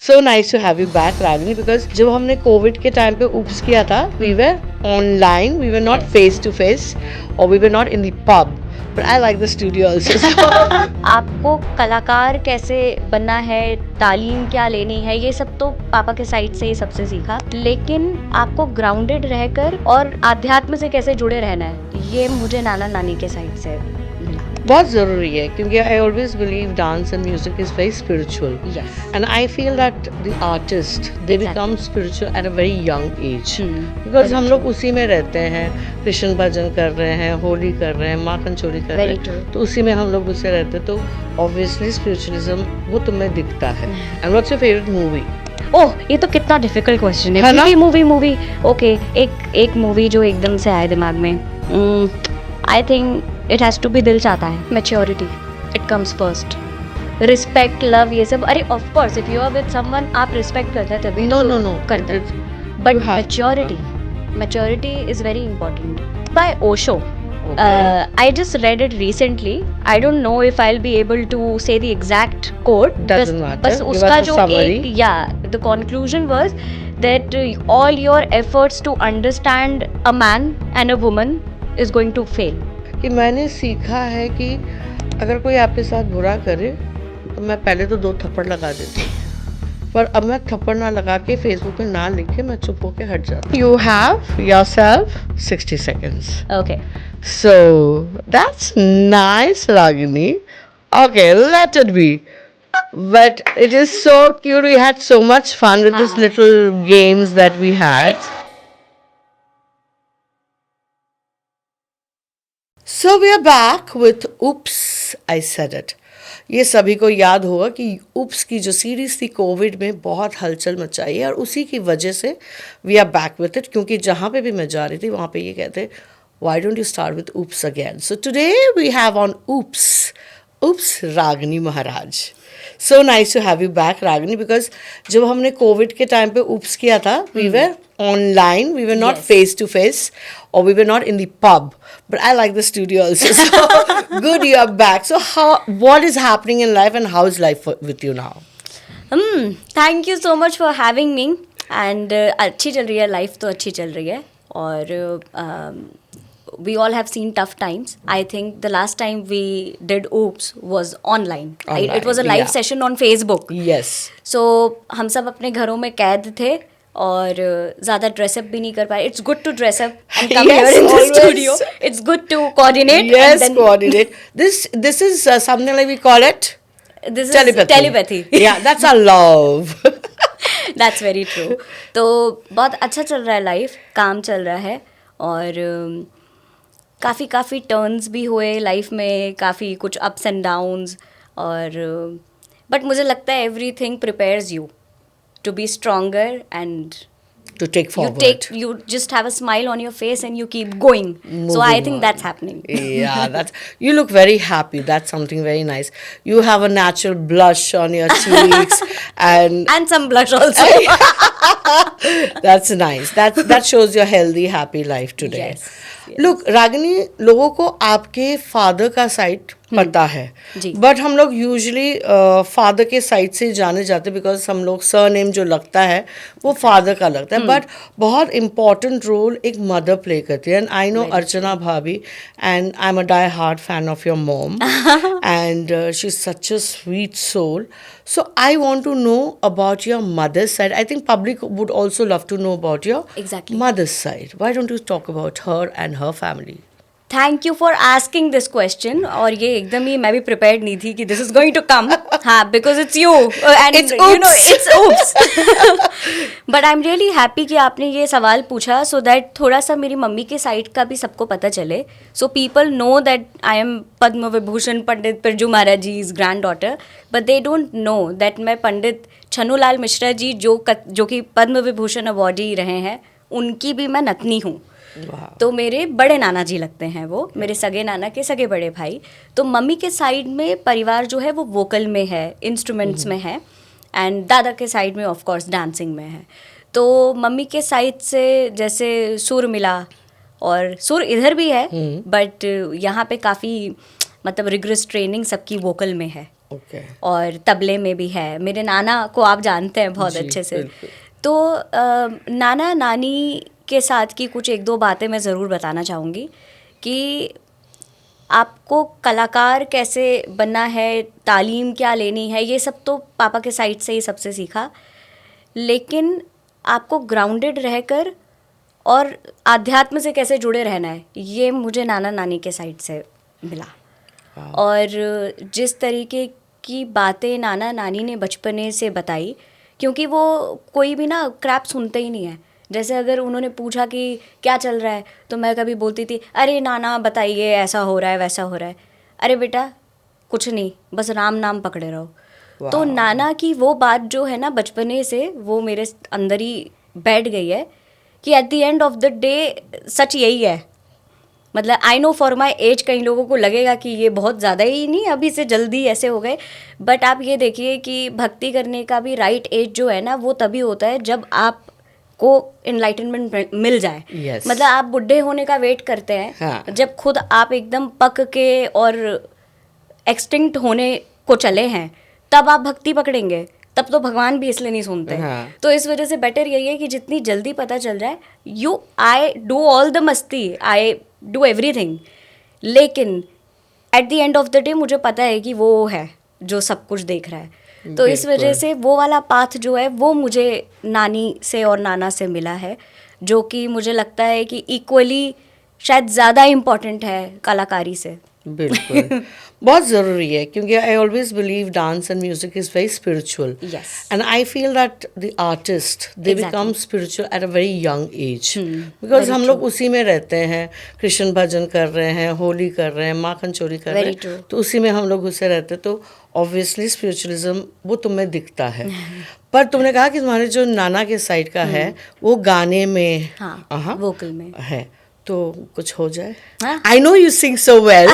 So nice to have you back, Ragini, because जब हमने Covid के टाइम पे उप्स किया था, we were online, we were not face to face, or we were not in the pub. But I like the studio also. आपको कलाकार कैसे बनना है, तालीम क्या लेनी है, ये सब तो पापा के साइड से ही सबसे सीखा, लेकिन आपको ग्राउंडेड रहकर और आध्यात्म से कैसे जुड़े रहना है, ये मुझे नाना नानी के साइड से मिला। बहुत ज़रूरी है क्योंकि I always believe dance and music is very spiritual. Yes. And I feel that the artist, they become spiritual at a very young age. Because हम लोग उसी में रहते हैं, कृष्ण भजन कर रहे हैं, होली कर रहे हैं, माखन चोरी कर रहे हैं, तो उसी में हम लोग उससे रहते हैं, तो obviously spiritualism वो तुम्हें दिखता है. And what's your favorite movie? ओह, ये तो कितना डिफिकल्ट क्वेश्चन है ना? मूवी ओके, एक मूवी जो एकदम से आए दिमाग में, I think it has to be Dil Chahta Hai. Maturity, it comes first. Respect, love, ये सब, अरे of course if you are with someone आप रिस्पेक्ट करते हैं तभी No. करते हैं, but maturity is very important. By Osho, I just read it recently. I don't know if I'll be able to say the exact quote. Doesn't matter. बस Give उसका us a जो summary. the conclusion was that all your efforts to understand a man and a woman is going to fail. कि मैंने सीखा है कि अगर कोई आपके साथ बुरा करे तो मैं पहले तो 2 थप्पड़ लगा देती, पर अब मैं थप्पड़ ना लगा के फेसबुक पे ना लिख के मैं चुप होके हट जाती। You have yourself 60 seconds. Okay. So that's nice, Ragini. Okay, let it be. But it is so cute. We had so much fun with these little games that we had. So we are back with Oops, I Said It. ये सभी को याद होगा कि Oops की जो series थी Covid में बहुत हलचल मचाई है और उसी की वजह से we are back with it, क्योंकि जहाँ पे भी मैं जा रही थी वहाँ पे ये कहते why don't you start with Oops again? So today we have on Oops Ragini Maharaj. So nice to have you back, Ragini, because जब हमने कोविड के टाइम पे Oops किया था, we were online, we were not face to face, or we were not in the pub. But I like the studio also. So good you are back. So what is happening in life and how is life with you now? Thank you so much for having me. And अच्छी चल रही है life, तो अच्छी चल रही है, और we all have seen tough times. I think the last time we did Oops was online. It was a live session on Facebook. Yes. So हम सब अपने घरों में कैद थे और ज़्यादा ड्रेसअप भी नहीं कर पाए. It's good to dress up and come Yes, here in the always. studio. It's good to coordinate. Yes, and then coordinate. This is something like we call it this is telepathy. Yeah, that's our love. That's very true. तो बहुत अच्छा चल रहा है life, काम चल रहा है, और काफ़ी टर्न्स भी हुए लाइफ में, काफ़ी कुछ अप्स एंड डाउन्स, और बट मुझे लगता है everything prepares you to be stronger and To take forward. you just have a smile on your face and you keep going. So I think that's happening. Yeah, you look very happy. That's something very nice. You have a natural blush on your cheeks and some blush also. That's nice. That shows your healthy, happy life today. Yes. Look, Ragini, लोगों को आपके father का side पता है, but हम लोग usually father के side से जाने जाते, बिकॉज हम लोग सरनेम जो लगता है वो फादर का लगता है, बट बहुत इम्पॉर्टेंट रोल एक मदर प्ले करती है. And I know Archana bhabhi, and I am a die hard fan of your mom, and she is such a sweet soul. So I want to know about your mother's side. I think public would also love to know about your mother's side. Why don't you talk about her and her family? Thank you for asking this question. और ये एकदम ही मैं भी prepared नहीं थी कि this is going to come. हाँ, because it's you and you know it's oops. But I am really happy कि आपने ये सवाल पूछा, सो दैट थोड़ा सा मेरी मम्मी के साइड का भी सबको पता चले. So people know that I am Padma Vibhushan Pandit Birju Maharaj ji is granddaughter, but they don't know that मैं पंडित छन्नूलाल मिश्रा जी जो कि पद्म विभूषण अवॉर्डी रहे हैं, उनकी भी मैं नतनी हूँ. तो मेरे बड़े नाना जी लगते हैं वो, मेरे सगे नाना के सगे बड़े भाई. तो मम्मी के साइड में परिवार जो है वो वोकल में है, इंस्ट्रूमेंट्स में है, एंड दादा के साइड में ऑफ कोर्स डांसिंग में है. तो मम्मी के साइड से जैसे सुर मिला, और सुर इधर भी है, बट यहाँ पे काफ़ी मतलब रिग्रेस ट्रेनिंग सबकी वोकल में है. ओके। और तबले में भी है। मेरे नाना को आप जानते हैं बहुत जी, अच्छे से। बिल्कुल। तो नाना नानी के साथ की कुछ एक दो बातें मैं ज़रूर बताना चाहूँगी कि आपको कलाकार कैसे बनना है, तालीम क्या लेनी है, ये सब तो पापा के साइड से ही सबसे सीखा, लेकिन आपको ग्राउंडेड रहकर और आध्यात्म से कैसे जुड़े रहना है, ये मुझे नाना नानी के साइड से मिला। और जिस तरीके की बातें नाना नानी ने बचपने से बताई, क्योंकि वो कोई भी ना क्रैप सुनते ही नहीं है। जैसे अगर उन्होंने पूछा कि क्या चल रहा है, तो मैं कभी बोलती थी अरे नाना बताइए ऐसा हो रहा है वैसा हो रहा है। अरे बेटा कुछ नहीं, बस राम नाम पकड़े रहो। तो नाना की वो बात जो है ना बचपने से वो मेरे अंदर ही बैठ गई है कि at the end of the day सच यही है। मतलब I know for my age कई लोगों को लगेगा कि ये बहुत ज़्यादा ही नहीं, अभी से जल्दी ऐसे हो गए, बट आप ये देखिए कि भक्ति करने का भी राइट एज जो है ना वो तभी होता है जब आप को इनलाइटनमेंट मिल जाए। Yes. मतलब आप बुढ़े होने का वेट करते हैं, हाँ. जब खुद आप एकदम पक के और एक्सटिंक्ट होने को चले हैं तब आप भक्ति पकड़ेंगे, तब तो भगवान भी इसलिए नहीं सुनते। हाँ. तो इस वजह से बेटर यही है कि जितनी जल्दी पता चल जाए, आई डू ऑल द मस्ती, आई डू एवरीथिंग, लेकिन eight the end of the day मुझे पता है कि वो है जो सब कुछ देख रहा है। तो इस वजह से वो वाला पाथ जो है वो मुझे नानी से और नाना से मिला है, जो कि मुझे लगता है कि इक्वली शायद ज़्यादा इम्पॉर्टेंट है कलाकारी से। बिल्कुल बहुत ज़रूरी है, क्योंकि I always believe dance and music is very spiritual, Yes. And I feel that the artist they Exactly. Become spiritual at a very young age, because हम लोग उसी में रहते हैं, कृष्ण भजन कर रहे हैं, होली कर रहे हैं, माखन चोरी कर रहे Very हैं, true. तो उसी में हम लोग घुसे रहते हैं, तो ऑब्वियसली स्पिरिचुअलिज्म वो तुम्हें दिखता है। पर तुमने कहा कि तुम्हारे जो नाना के साइड का है वो गाने में, हाँ, वोकल में है, तो कुछ हो जाए। हाँ? I know you sing so well,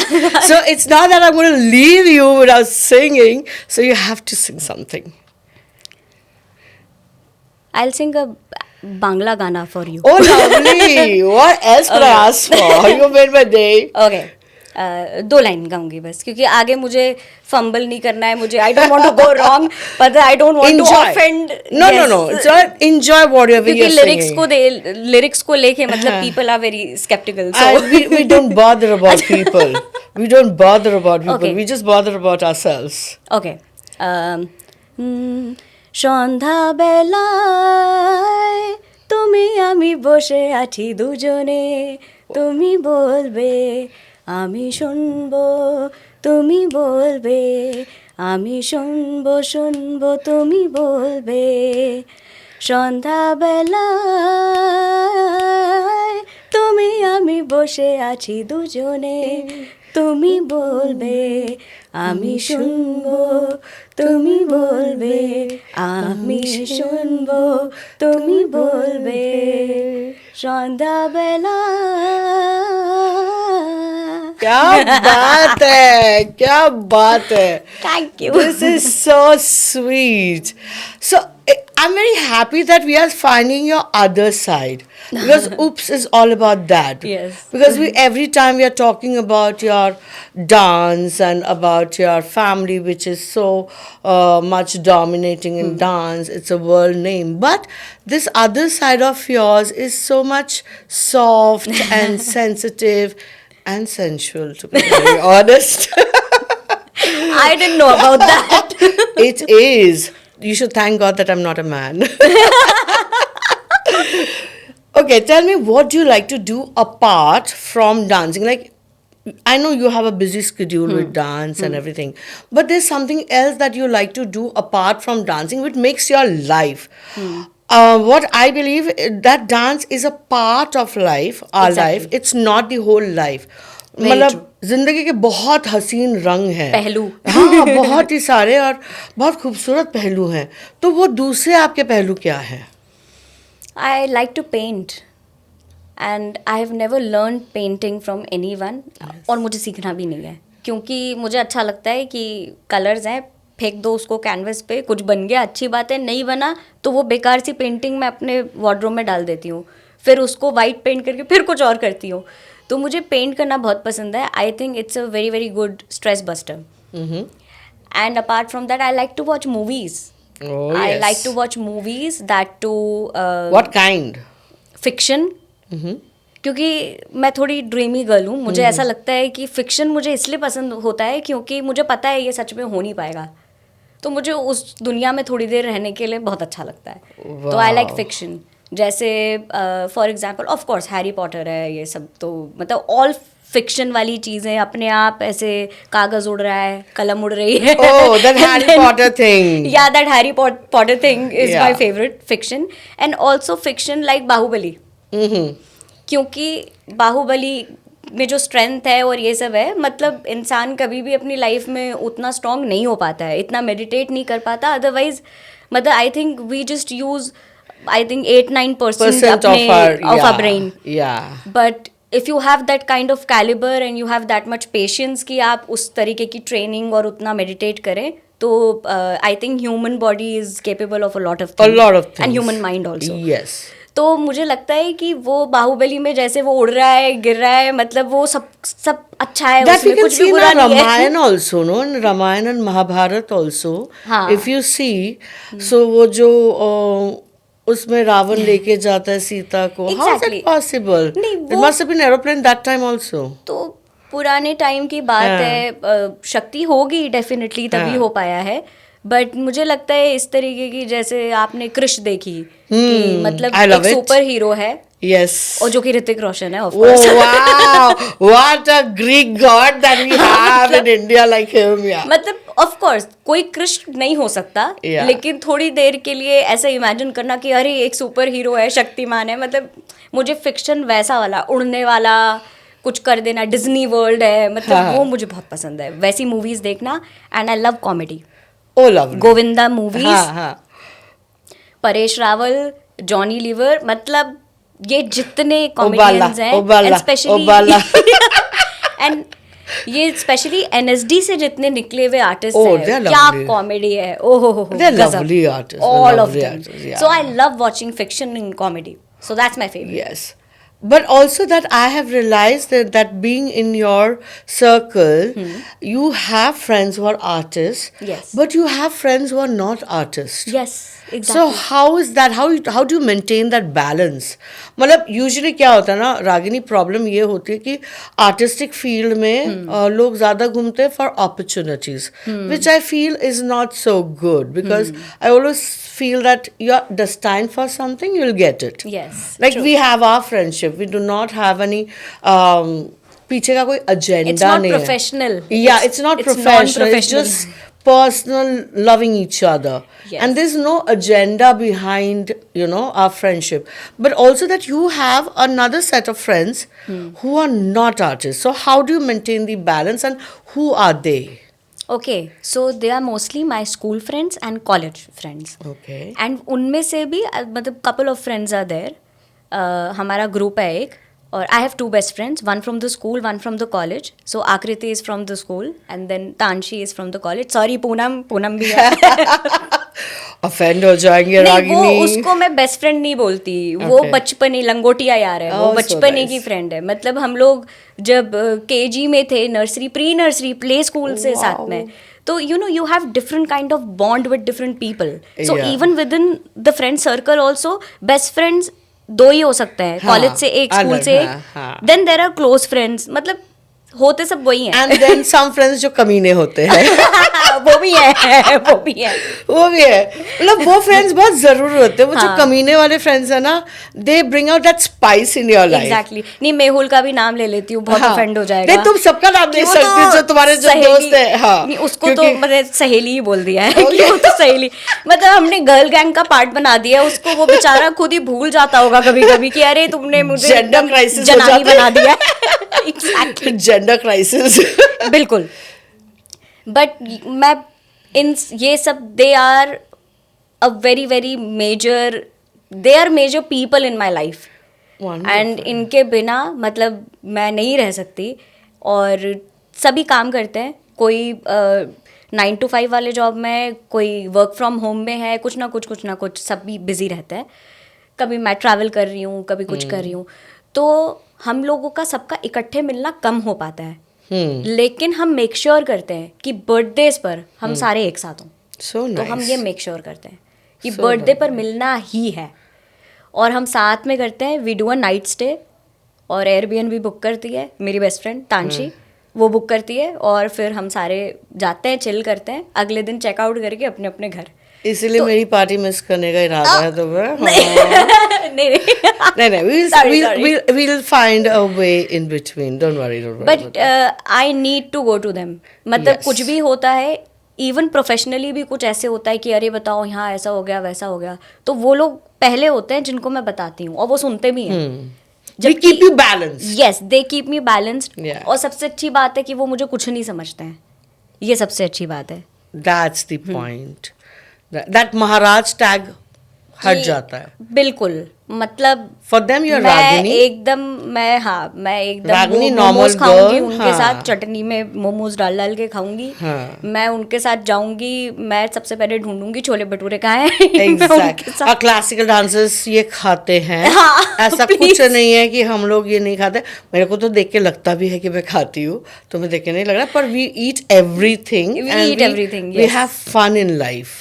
so it's not that I'm going to leave you without singing, so you have to sing something. I'll sing a Bangla Gana for you. Oh, lovely! What else could I ask for? You made my day. Okay. 2 line गाऊंगी बस, क्योंकि आगे मुझे fumble नहीं करना है, मुझे I don't want to go wrong, but I don't want to offend. No. So enjoy whatever क्योंकि you're singing. लिरिक्स को लेके मतलब people are very sceptical, so We don't bother about people. We don't bother about people. Okay. We just bother about ourselves. ওকে। সন্ধ্যাবেলায় তুমি আমি বসে আছি দুজনে, তুমি বলবে আমি শুনবো, তুমি বলবে আমি শুনবো, শুনবো তুমি বলবে। সন্ধ্যাবেলায় তুমি আমি বসে আছি দুজনে, তুমি বলবে আমি শুনবো, তুমি বলবে আমি শুনবো, তুমি বলবে। সন্ধ্যাবেলা। क्या बात है, क्या बात है. Thank you. This is so sweet. So I'm very happy that we are finding your other side, because Oops is all about that. Yes. Because every time we are talking about your dance and about your family, which is so much dominating in dance, it's a world name. But this other side of yours is so much soft and sensitive and sensual, to be very honest. I didn't know about that. It is. You should thank God that I'm not a man. Okay, tell me, what do you like to do apart from dancing? Like, I know you have a busy schedule with dance and everything, but there's something else that you like to do apart from dancing which makes your life. What I believe, that dance is a part of life, our Exactly. life. It's not the whole life. Very मतलब true. जिंदगी के बहुत हसीन रंग हैं, पहलू। हाँ, बहुत ही सारे और बहुत खूबसूरत पहलू हैं, तो वो दूसरे आपके पहलू क्या हैं? I like to paint and I have never learned painting from anyone. और मुझे सीखना भी नहीं है, क्योंकि मुझे अच्छा लगता है कि कलर्स हैं, फेंक दो उसको कैनवस पे, कुछ बन गया अच्छी बात है, नहीं बना तो वो बेकार सी पेंटिंग मैं अपने वार्डरोब में डाल देती हूँ, फिर उसको वाइट पेंट करके फिर कुछ और करती हूँ। तो मुझे पेंट करना बहुत पसंद है। आई think it's a very very good stress buster. And apart from that, I like to watch movies. Oh, I yes. like to watch movies, that too What kind? fiction. क्योंकि मैं थोड़ी ड्रीमी गर्ल हूँ. मुझे ऐसा लगता है कि fiction मुझे इसलिए पसंद होता है क्योंकि मुझे पता है ये सच में हो नहीं पाएगा. तो मुझे उस दुनिया में थोड़ी देर रहने के लिए बहुत अच्छा लगता है. तो आई लाइक फिक्शन. जैसे for example of course Harry Potter है, ये सब तो मतलब ऑल फिक्शन वाली चीजें. अपने आप ऐसे कागज उड़ रहा है, कलम उड़ रही है. Oh, that Harry Potter thing. Yeah, that Harry Potter thing is Yeah. my favorite fiction. And also fiction like Baahubali. क्योंकि बाहुबली में जो स्ट्रेंथ है और ये सब है, मतलब इंसान कभी भी अपनी लाइफ में उतना स्ट्रांग नहीं हो पाता है, इतना मेडिटेट नहीं कर पाता. अदरवाइज मतलब I think we just use I think 8-9% of our our brain. Yeah. But if you have that kind of caliber and you have that much patience कि आप उस तरीके की ट्रेनिंग और उतना मेडिटेट करें, तो I think human body is capable of a lot of A lot of things. And human mind also. Yes. तो मुझे लगता है कि वो बाहुबली में जैसे वो उड़ रहा है, गिर रहा है, मतलब वो सब अच्छा है, That we उसमें can कुछ see भी in बुरा our नहीं है. Ramayana also, no? In Ramayana and Mahabharata also. हाँ. If you see, so वो जो उसमें रावण लेके जाता है सीता को. How is Exactly. that possible? नहीं, It वो- must have been aeroplane that time also. तो पुराने टाइम की बात हाँ. है. शक्ति होगी डेफिनेटली, तभी हाँ. हो पाया है. बट मुझे लगता है इस तरीके की, जैसे आपने कृष देखी कि मतलब I love एक it. सुपर हीरो है Yes. और जो कि ऋतिक रोशन है of Oh course. wow! What a Greek god that we have in India like him, yeah. मतलब ऑफ कोर्स कोई कृष्ण नहीं हो सकता, Yeah. लेकिन थोड़ी देर के लिए ऐसा इमेजिन करना कि अरे एक सुपर हीरो है, शक्तिमान है. मतलब मुझे फिक्शन वैसा वाला, उड़ने वाला, कुछ कर देना, डिज्नी वर्ल्ड है, मतलब हाँ. वो मुझे बहुत पसंद है. वैसी मूवीज देखना. And I love comedy. Oh lovely. Govinda movies, हाँ हाँ. परेश रावल, जॉनी लीवर, मतलब ये जितने ओबाला, कॉमेडियंस हैं, ओबाला, स्पेशली ओबाला. एंड ये स्पेशली एनएसडी से जितने निकले हुए आर्टिस्ट Oh, हैं, they are क्या lovely. कॉमेडी है. ओहो They're lovely artists, they're all of lovely them. artists, yeah. So I love watching fiction in comedy. So that's my favourite. Yes. But also that I have realized that being in your circle, you have friends who are artists, Yes. but you have friends who are not artists. Yes So exactly. how is that? How do you maintain that balance? मतलब usually क्या होता है ना Ragini, problem ये होती है कि artistic field में लोग ज़्यादा घूमते हैं for opportunities, which I feel is not so good because I always feel that you are destined for something, you'll get it. Yes, Like true. we have our friendship. We do not have any पीछे का कोई agenda It's not नहीं है. professional. Yeah, it's not it's professional. It's non-professional. just personal, loving each other. Yes. And there's no agenda behind, our friendship. But also that you have another set of friends who are not artists. So how do you maintain the balance and who are they? Okay, so they are mostly my school friends and college friends. Okay. And उनमें से भी मतलब couple of friends are there. हमारा group है एक, और I have 2 best friends, one from the school, one from the college. So Akriti is from the school and then Tanshi is from the college. Sorry Poonam भी है. Offend हो जाएंगे नहीं, रागिनी. वो उसको मैं बेस्ट फ्रेंड नहीं बोलती. वो Okay. बचपनी लंगोटिया यार है. वो Oh, so बचपने की nice. फ्रेंड है. मतलब हम लोग जब केजी में थे, nursery, pre nursery, play school से साथ Wow. में, तो you have different kind of bond with different people. So Yeah. even within the friend circle also, best friends 2 ही हो सकते हैं. हाँ, कॉलेज से एक, स्कूल अलग, से हाँ, एक. हाँ. Then there are close friends. मतलब होते सब वही हैं. And then some friends जो कमीने होते हैं. वो भी है, वो भी है. वो भी है. मतलब वो फ्रेंड्स बहुत जरूरी होते हैं. वो जो हाँ. कमीने वाले फ्रेंड्स है ना, they bring out that spice in your life. Exactly. नहीं, मेहुल का भी नाम ले लेती हूँ, बहुत हाँ. ऑफेंड हो जाएगा. नहीं, तुम सबका नाम ले कि वो सकती हो, तो जो तुम्हारे जो सहेली- दोस्त है. हाँ. नहीं, उसको क्योंकि- तो मैंने सहेली ही बोल दिया है. कि वो तो सहेली, मतलब हमने गर्ल गैंग का पार्ट बना दिया है उसको. वो बेचारा खुद ही भूल जाता होगा कभी कभी कि अरे तुमने मुझे Gender एकदम crisis हो जनानी जाता है. बना दिया. एग्जैक्टली. Gender crisis. बिल्कुल. बट मैं इन ये सब they are a very very major, they are major people in my life. And इनके बिना मतलब मैं नहीं रह सकती. और सभी काम करते हैं. कोई 9 to 5 वाले जॉब में, कोई वर्क फ्रॉम होम में है, कुछ ना कुछ सभी बिजी रहते हैं. कभी मैं ट्रैवल कर रही हूँ, कभी कुछ कर रही हूँ. तो हम लोगों का सबका इकट्ठे मिलना कम हो पाता है. लेकिन हम मेक श्योर करते हैं कि बर्थडेज पर हम सारे एक साथ हों। So तो हम nice. ये मेक श्योर करते हैं कि So बर्थडे पर मिलना ही है, और हम साथ में करते हैं। We do a night stay, और एयरबीएनबी बुक करती है मेरी बेस्ट फ्रेंड तानशी, वो बुक करती है, और फिर हम सारे जाते हैं, चिल करते हैं, अगले दिन चेकआउट करके अपने अपने घर। इसीलिए मेरी पार्टी मिस करने का इरादा है तो नहीं नहीं we'll find a way in between, don't worry but I need to go to them. मतलब Yes. कुछ भी होता है, इवन प्रोफेशनली भी कुछ ऐसे होता है कि अरे बताओ यहाँ ऐसा हो गया वैसा हो गया, तो वो लोग पहले होते हैं जिनको मैं बताती हूँ, और वो सुनते भी हैं। we keep you balanced. Yes, they keep me balanced. Yeah. और सबसे अच्छी बात है कि वो मुझे कुछ नहीं समझते हैं, ये सबसे अच्छी बात है। That's the point. That Maharaj tag हट कि- जाता है। बिल्कुल, मतलब For them you're मैं रागिनी. एकदम मैं एकदम रागिनी मोमोज normal खाऊंगी, girl, उनके हाँ. साथ चटनी में मोमोज डाल डाल के खाऊंगी। हाँ. मैं उनके साथ जाऊंगी, मैं सबसे पहले ढूंढूंगी छोले भटूरे कहाँ हैं। मैं उनके Exactly. साथ- और क्लासिकल डांसर्स ये खाते हैं। हाँ, ऐसा please. कुछ नहीं है कि हम लोग ये नहीं खाते। मेरे को तो देख के लगता भी है कि मैं खाती हूँ, तो मैं देख के नहीं लग रहा, पर we eat everything. We eat everything, We yes. have fun in life.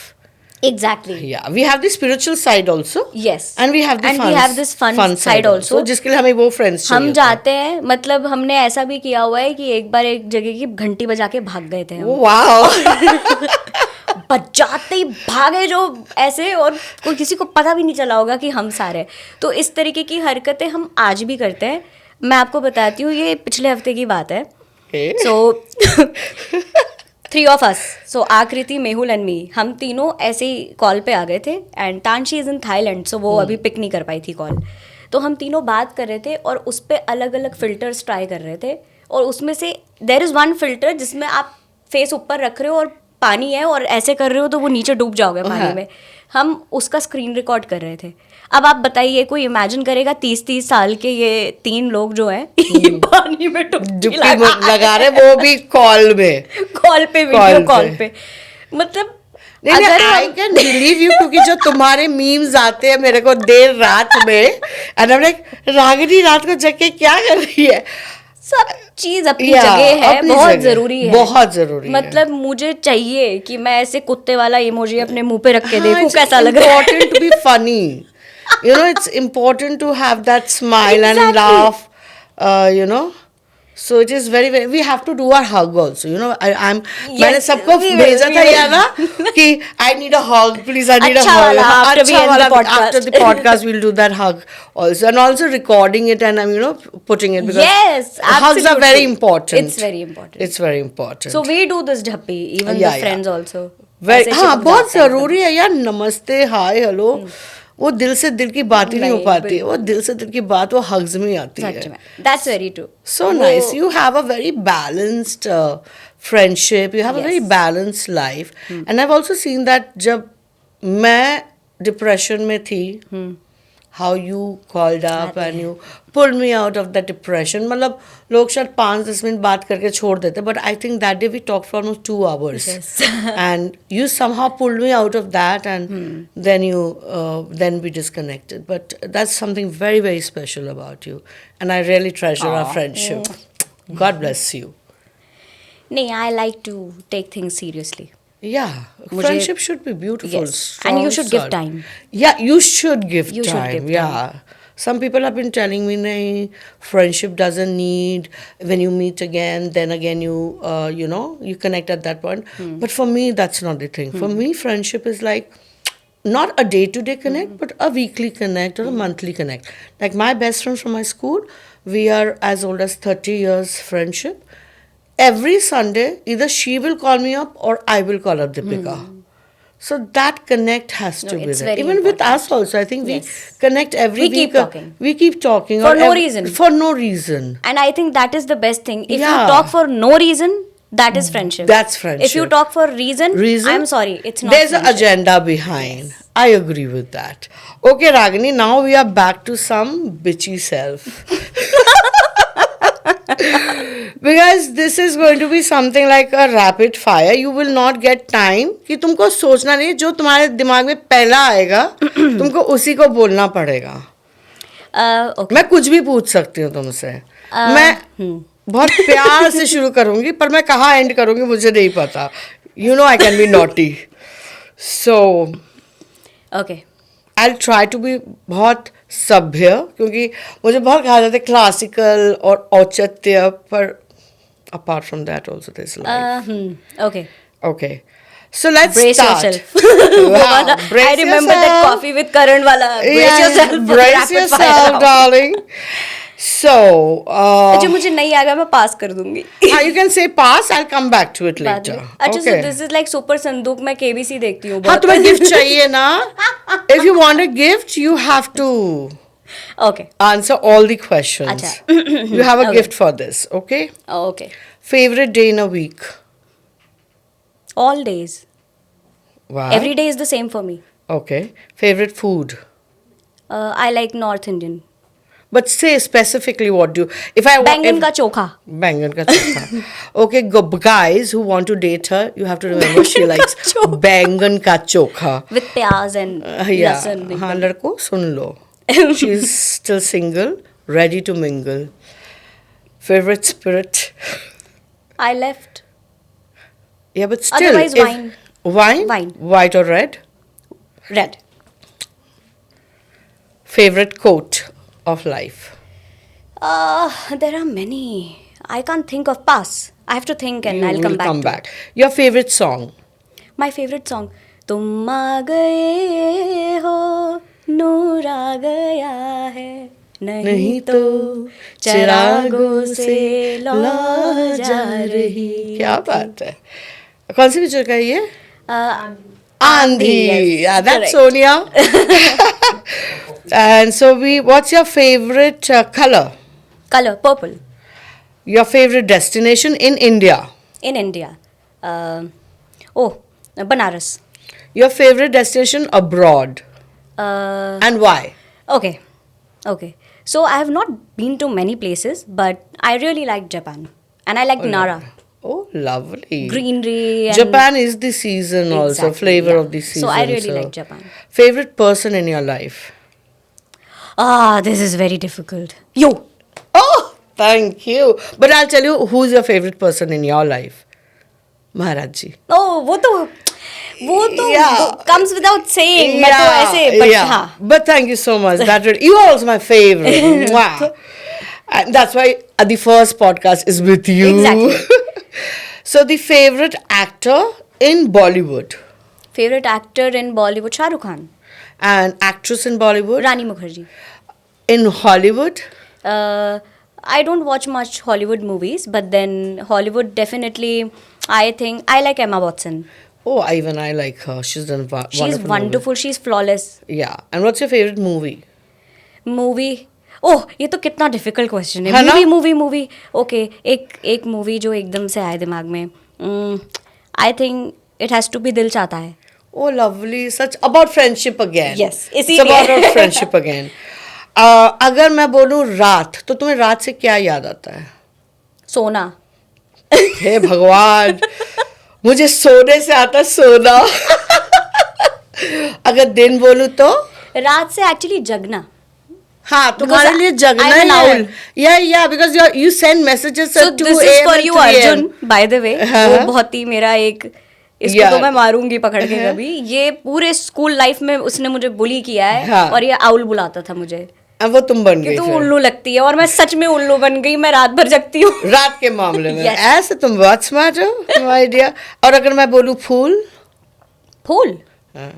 Exactly. Yeah, we have the spiritual side also. Yes. And we have the And we have this fun side also. जिसके लिए हमें वो friends चाहिए हम होते हैं। जाते हैं, मतलब हमने ऐसा भी किया हुआ है कि एक बार एक जगह की घंटी बजा के भाग गए थे हम। Wow. बजाते ही भागे जो ऐसे, और कोई किसी को पता भी नहीं चला होगा कि हम सारे। तो इस तरीके की हरकतें हम आज भी करते हैं। मैं आपको बताती हूँ, ये पिछले हफ्ते की बात है। Okay. सो 3 of us, सो आकृति, मेहुल एंड मी, हम तीनों ऐसे ही कॉल पे आ गए थे। एंड तानशी इज इन थाईलैंड, सो वो अभी पिक नहीं कर पाई थी कॉल। तो हम तीनों बात कर रहे थे और उस पर अलग अलग फिल्टर्स ट्राई कर रहे थे, और उसमें से देयर इज़ वन फिल्टर जिसमें आप फेस ऊपर रख रहे हो और पानी है, और ऐसे कर रहे हो तो वो नीचे डूब जाओगे पानी हाँ. में। हम उसका स्क्रीन रिकॉर्ड कर रहे थे। अब आप बताइए, कोई इमेजिन करेगा 30-30 साल के ये 3 लोग जो हैं ये पानी में डुबकी डुबकी लगा रहे, वो भी कॉल में, कॉल पे, वीडियो कॉल पे। मतलब अगर आई कैन बिलीव यू, क्योंकि जो तुम्हारे मीम्स आते हैं मेरे को देर रात में, एंड I'm like, रागिनी रात को जग के क्या कर रही है? सब चीज अपनी Yeah, जगह है, अपनी बहुत जगह, जरूरी है, बहुत जरूरी है। मतलब मुझे चाहिए कि मैं ऐसे कुत्ते वाला इमोजी अपने मुंह पे रख के देखूं कैसा लग रहा है। Important to be funny. You know, it's important to have that smile and Exactly. laugh. You know, so it is very very. We have to do our hug also. You know, I'm. Yes, मैंने सबको we will, भेजा we था will. यार ना कि I need a hug, please. I need अच्छा a hug. वाला, after we अच्छा end the वाला, podcast. after the podcast we'll do that hug also, and also recording it and I'm putting it because Yes, hugs are very absolutely. important. It's very important. It's very important. So we do this झप्पी, even Yeah, the yeah. friends also. Very, ऐसे हाँ चिपक बहुत जाते हैं जरूरी है यार। नमस्ते, हाय, हेलो, वो दिल से दिल की बात ही नहीं हो नहीं, पाती है। बिल्कुल। वो दिल से दिल की बात वो हग्स में ही आती सच है। में, that's very true. So nice. You have a very balanced friendship. You have a very Yes. balanced life. And I've also seen that जब मैं डिप्रेशन में थी, how you called up and you pulled me out of that depression. मतलब लोग शायद 5-10 minute बात करके छोड़ देते, but I think that day we talked for almost 2 hours. Yes. And you somehow pulled me out of that, and then we disconnected. But that's something very very special about you, and I really treasure our friendship. God bless you. नहीं, I like to take things seriously. Yeah, मुझे- friendship should be beautiful. Yes, and you strong, should give solid. time. Yeah, you should give You should time. give Yeah. Some people have been telling me, nahi, friendship doesn't need, when you meet again, then again you connect at that point. But for me, that's not the thing. For me, friendship is like not a day-to-day connect, but a weekly connect or a monthly connect. Like my best friend from my school, we are as old as 30 years friendship. Every Sunday, either she will call me up or I will call up Deepika. So that connect has to be it's there. very Even with important. us also, I think Yes. we connect every We week. keep talking. We keep talking. For or no reason. For no reason. And I think that is the best thing. If Yeah. you talk for no reason, that is friendship. That's friendship. If you talk for reason, I'm sorry, it's not There's an friendship. agenda behind. I agree with that. Okay, Ragini, now we are back to some bitchy self. Because this is going to be something like a rapid fire. You will not get time कि तुमको सोचना नहीं, जो तुम्हारे दिमाग में पहला आएगा तुमको उसी को बोलना पड़ेगा। Okay. मैं कुछ भी पूछ सकती हूँ तुमसे। मैं बहुत प्यार से शुरू करूंगी, पर मैं कहाँ एंड करूंगी मुझे नहीं पता. You know I can be naughty. So Okay. I'll try to be बहुत सभ्य, क्योंकि मुझे बहुत कहा जाता है क्लासिकल और औचित्य, पर apart from that also there's life. Okay. Okay. So let's Brace start. yourself. Wow, brace I remember that yourself. coffee with Karan wala. Brace Yeah, yourself. for the brace rapid yourself, fire round. darling. So, जो मुझे नहीं आएगा मैं पास कर दूंगी. you can say pass. I'll come back to it बाद later. में. अच्छा, so Okay. this is like super संदूक. मैं KBC देखती हूँ हाँ, बहुत. तुम्हें गिफ्ट चाहिए ना? If you want a gift, you have to Okay. answer all the questions. अच्छा. You have a Okay. gift for this, okay? Okay. Favorite day in a week? All days. Wow. Every day is the same for me. Okay. Favorite food? I like North Indian. But say specifically what do you... If I want... बैंगन का चोखा. Bangan ka chokha. Okay, guys who want to date her, you have to remember she likes chokha. bangan ka chokha. With प्याज and Yeah. लहसुन. हाँ, लड़को सुन लो. She's still single, ready to mingle. Favorite spirit? I left. Yeah, but still. Otherwise, if- wine. Wine? Wine. White or red? Red. Favorite quote of life? There are many. I can't think of pass. I have to think and You I'll will come back. to it. Your favorite song? My favorite song. तुम आ गए हो, नूर आ गया है, नहीं तो चिरागों से लौ जा रही. क्या बात है. कौन सी पिक्चर का है ये? आंधी. Andhi. Yes, Yeah, that's correct. Sonia. And so what's your favorite color? Color purple. Your favorite destination in India? In India. Banaras. Your favorite destination abroad? Uh, And why? okay. So I have not been to many places, but I really like Japan. And I like Nara. Oh, lovely. Greenery and Japan is the season also, Exactly, flavor yeah. of the season. So I really like Japan. Favorite person in your life? This is very difficult. You. Oh, thank you. But I'll tell you who's your favorite person in your life. Maharaj ji. Oh, वो तो Yeah. comes without saying. मैं तो ऐसे, but yeah. हाँ. But thank you so much. You are also my favorite. Wow. And that's why the first podcast is with you. Exactly. So the favorite actor in Bollywood Favorite actor in Bollywood, Shah Rukh Khan. and actress in Bollywood. Rani Mukherjee. In Hollywood. I don't watch much Hollywood movies, but then Hollywood definitely, I think, I like Emma Watson. Oh, even I like her. She's done She's wonderful. She's flawless. Yeah. And what's your favorite movie? Movie. ओह ये तो कितना difficult question है. है ना? Movie okay. एक movie जो एकदम से आए दिमाग में. I think it has to be Dil Chahta है. Oh, lovely. Such about friendship again. Yes, It's इसीलिए. about friendship again. अगर मैं बोलूँ रात, तो तुम्हें रात से क्या याद आता है? सोना. हे भगवान, मुझे सोने से आता है सोना. अगर दिन बोलूँ तो? रात से एक्चुअली जगना. हाँ, तुम्हारे Because लिए जगना I'm an है. owl. Yeah, because you send messages So at 2 this is a.m. for and you 3 a.m. Arjun. By the way हाँ. वो बहुत ही मेरा एक इसको Yeah. तो मैं मारूंगी पकड़ के कभी. ये पूरे स्कूल लाइफ में उसने मुझे बुली किया है. हाँ. और ये आउल बुलाता था मुझे अब वो तुम बन कि गई तू फिर. उल्लू लगती है. और मैं सच में उल्लू बन गई. मैं रात भर जगती हूँ. रात के मामले में. Yes. ऐसे तुम बहुत स्मार्ट हो, माय डियर. और अगर मैं बोलूँ फूल? फूल. हाँ.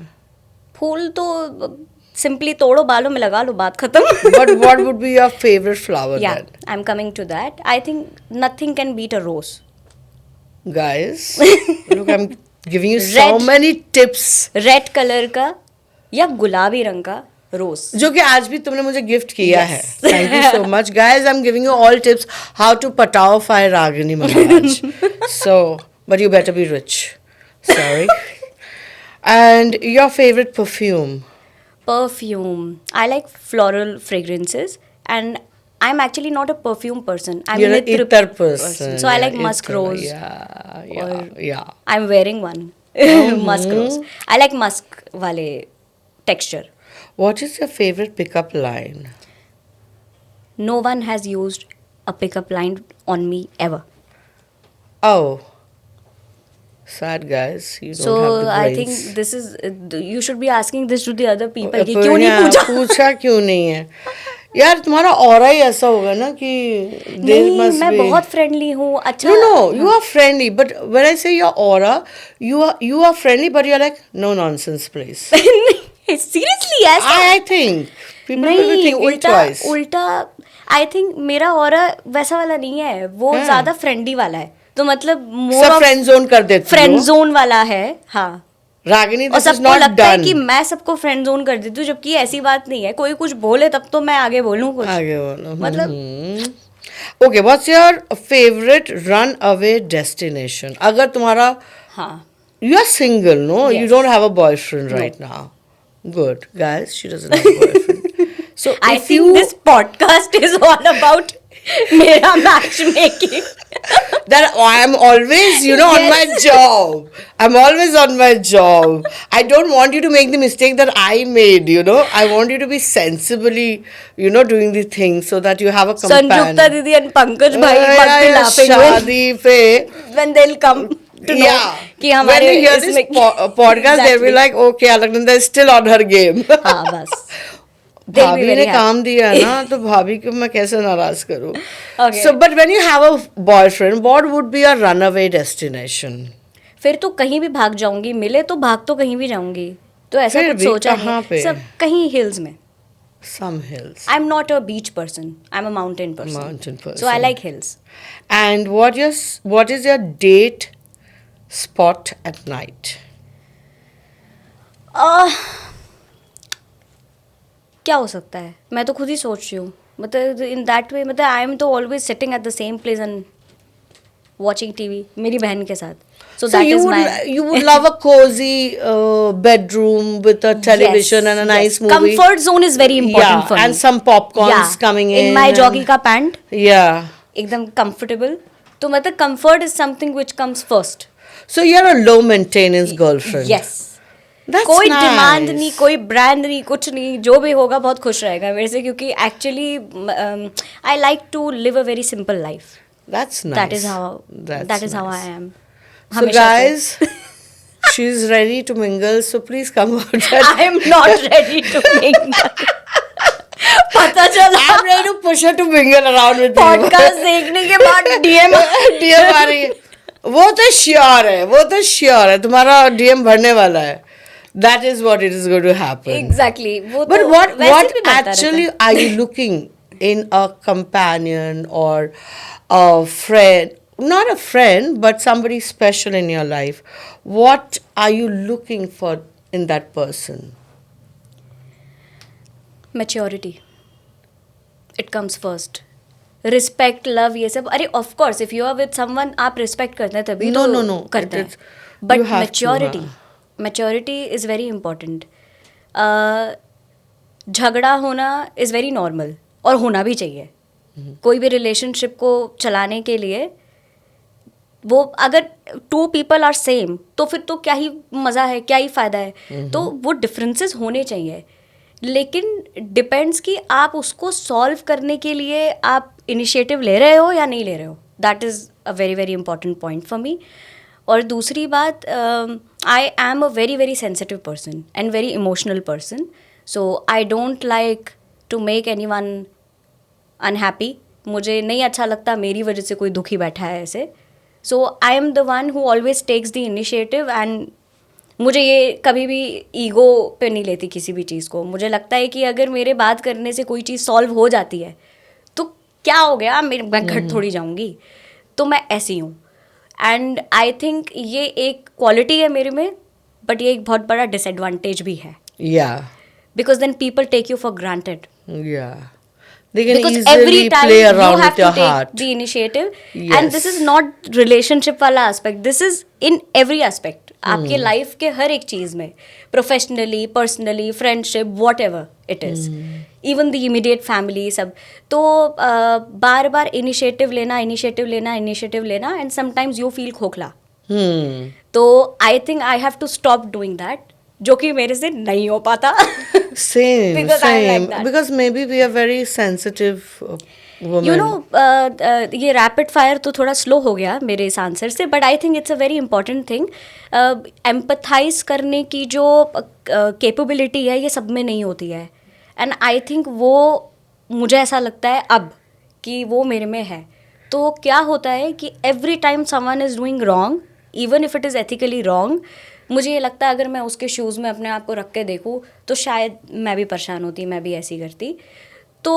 फूल तो सिंपली तोड़ो, बालों में लगा लो, बात खत्म. But what would be your favorite flower Yeah, then? I'm coming to that. I think nothing can beat a rose. Guys, look, I'm giving you so Red. many tips. Red colour का या गुलाबी रंग का रोज. जो कि आज भी तुमने मुझे गिफ्ट किया Yes. है. Thank you so much. Guys, I'm giving you all tips how to patawify Ragini Maharaj. So, but you better be rich. Sorry. And your favorite perfume? Perfume. I like floral fragrances and I'm actually not a perfume person. I'm You're an an itar person. So I Yeah, like musk itar. rose. Yeah. I'm wearing one. Musk rose. I like musk wale texture. What is your favorite pickup line? No one has used a pickup line on me ever. Oh, sad guys, you don't So have the I brains. think this is you should be asking this to the other people कि क्यों नहीं हाँ, पूछा. पूछा क्यों नहीं है यार? तुम्हारा ऑरा ही ऐसा होगा ना कि there नहीं, must मैं be. बहुत फ्रेंडली हूँ. अच्छा. No, you are friendly, but when I say your aura, you are friendly, but you're like, no nonsense, please. Seriously ऐसा. I think people will be नहीं, thinking उल्टा twice. उल्टा I think मेरा aura वैसा वाला नहीं है. वो हाँ. ज्यादा फ्रेंडली वाला है. तो मतलब सब फ्रेंड जोन कर देते फ्रेंड हो. जोन वाला है. हाँ. रागिनी, और this is सबको not लगता है done. कि मैं सबको फ्रेंड जोन कर देती हूँ, जबकि ऐसी बात नहीं है. कोई कुछ बोले तब तो मैं आगे बोलूँ कुछ. आगे बोलो. मतलब Okay, what's your favorite run away destination? अगर तुम्हारा हाँ. you are single, no? You Yes. don't have a boyfriend right now. Good, guys. She doesn't have a boyfriend. So I if think you this podcast is all about मेरा matchmaking. that I am always, on my job. I'm always on my job. I don't want you to make the mistake that I made, I want you to be sensibly, doing the things so that you have a companion. संयुक्ता दीदी and Pankaj भाई must be laughing शादी पे. when they'll come to know Yeah. कि When हमारे they hear this podcast, they'll be Exactly. like, okay, Alaknanda is still on her game. हाँ बस. They'll be भाभी very ने happy. काम दिया है ना, तो भाभी को मैं कैसे नाराज करूँ? Okay. So, but when you have a boyfriend, what would be a runaway destination? फिर तो कहीं भी भाग जाऊंगी. मिले तो भाग तो कहीं भी जाऊंगी. तो ऐसा फिर कुछ भी सोचा कहाँ नहीं. पे? सब कहीं hills में. Some hills. I'm not a beach person. I'm a mountain person. Mountain person. So I like hills. And what is your date spot at night? क्या हो सकता है? मैं तो खुद ही सोच रही हूँ. मतलब इन दैट वे, मतलब आई एम तो always sitting at the same place and watching TV मेरी बहन के साथ. So So that you is would my you would love a cozy bedroom with a television and a nice movie. Comfort zone is very important Yeah, for me. and some popcorns Yeah. coming in. In my and- jockey का pant Yeah. एकदम comfortable. तो मतलब comfort is something which comes first. So you're a low maintenance girlfriend. Yes. That's कोई nice. Demand नहीं, कोई brand नहीं, कुछ नहीं. जो भी होगा बहुत खुश रहेगा मेरे से, क्योंकि actually I like to live a very simple life. That's nice. That is how I am. So हमेशा से. guys, she's ready to mingle. So please come out. I am not ready to mingle. पता चला I'm ready to push her to mingle around with you. Podcast देखने के बाद DM DM आ रही है. वो तो श्योर है. तुम्हारा DM भरने वाला है. That is what it is going to happen. Exactly. वो But तो what वैसे भी बनता actually रहता are you looking in a companion or a friend? Not a friend, but somebody special in your life. What are you looking for in that person? है. Maturity. It comes first. Respect, love, ये सब. अरे of course if you are with someone, आप respect करते हैं तभी No, तो no. करते हैं. You but have to, maturity is very important. झगड़ा होना इज वेरी नॉर्मल और होना भी चाहिए. कोई भी रिलेशनशिप को चलाने के लिए वो अगर 2 पीपल आर सेम तो फिर तो क्या ही मज़ा है, क्या ही फ़ायदा है. तो वो डिफरेंसेस होने चाहिए, लेकिन डिपेंड्स कि आप उसको सॉल्व करने के लिए आप इनिशिएटिव ले रहे हो या नहीं ले रहे हो. That is a very very important point for me. और दूसरी बात, I am a very very sensitive person and very emotional person. So I don't like to make anyone unhappy. मुझे नहीं अच्छा लगता मेरी वजह से कोई दुखी बैठा है ऐसे. So I am the one who always takes the initiative. And मुझे ये कभी भी ईगो पे नहीं लेती किसी भी चीज़ को. मुझे लगता है कि अगर मेरे बात करने से कोई चीज़ सॉल्व हो जाती है तो क्या हो गया, मैं घट थोड़ी जाऊँगी. तो मैं ऐसी हूँ. एंड आई थिंक ये एक क्वालिटी है मेरे में, बट ये एक बहुत बड़ा डिसएडवांटेज भी है. Yeah. Because then people take you for granted. Yeah. They can Because easily every time play you around have with your to take heart. the initiative. Yes. And this is not relationship वाला aspect. This is in every aspect. आपके life के हर एक चीज़ में, professionally, personally, friendship, whatever it is, even the immediate family, सब. तो बार बार इनिशिएटिव लेना एंड समटाइम्स यू फील खोखला. तो I think I have to stop doing that, जो कि मेरे से नहीं हो पाता. Same, Because I like same. that. Because maybe we are very sensitive women. You know ये रैपिड फायर तो थोड़ा स्लो हो गया मेरे इस आंसर से, but I think it's a very important thing. Empathise करने की जो कैपेबिलिटी है ये सब में नहीं होती है, एंड आई थिंक वो मुझे ऐसा लगता है अब कि वो मेरे में है. तो क्या होता है कि every time someone is doing wrong, even if it is ethically wrong, मुझे ये लगता है अगर मैं उसके शूज़ में अपने आप को रख के देखूँ तो शायद मैं भी परेशान होती, मैं भी ऐसी करती. तो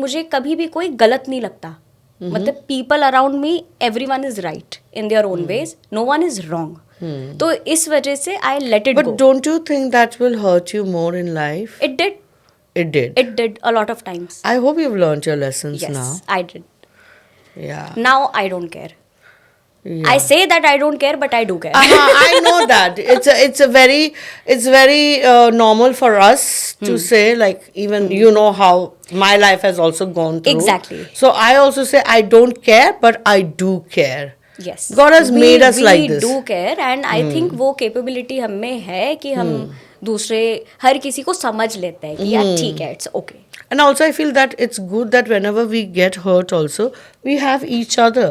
मुझे कभी भी कोई गलत नहीं लगता. मतलब people around me, everyone is right in their own ways, no one is wrong. तो इस वजह से I let it But go. don't you think that will hurt you more in life? It did. It did. It did a lot of times. I hope you've learned your lessons Yes, now. I did. Yeah. Now I don't care. Yeah. I say that I don't care, but I do care. I know that it's very normal for us to say, like, even you know how my life has also gone through. Exactly. So I also say I don't care, but I do care. Yes. God has made us like this. We do care, and I think वो capability हम में है कि हम दूसरे हर किसी को समझ लेते हैं कि यार ठीक है, it's okay. And also I feel that it's good that whenever we get hurt also, we have each other.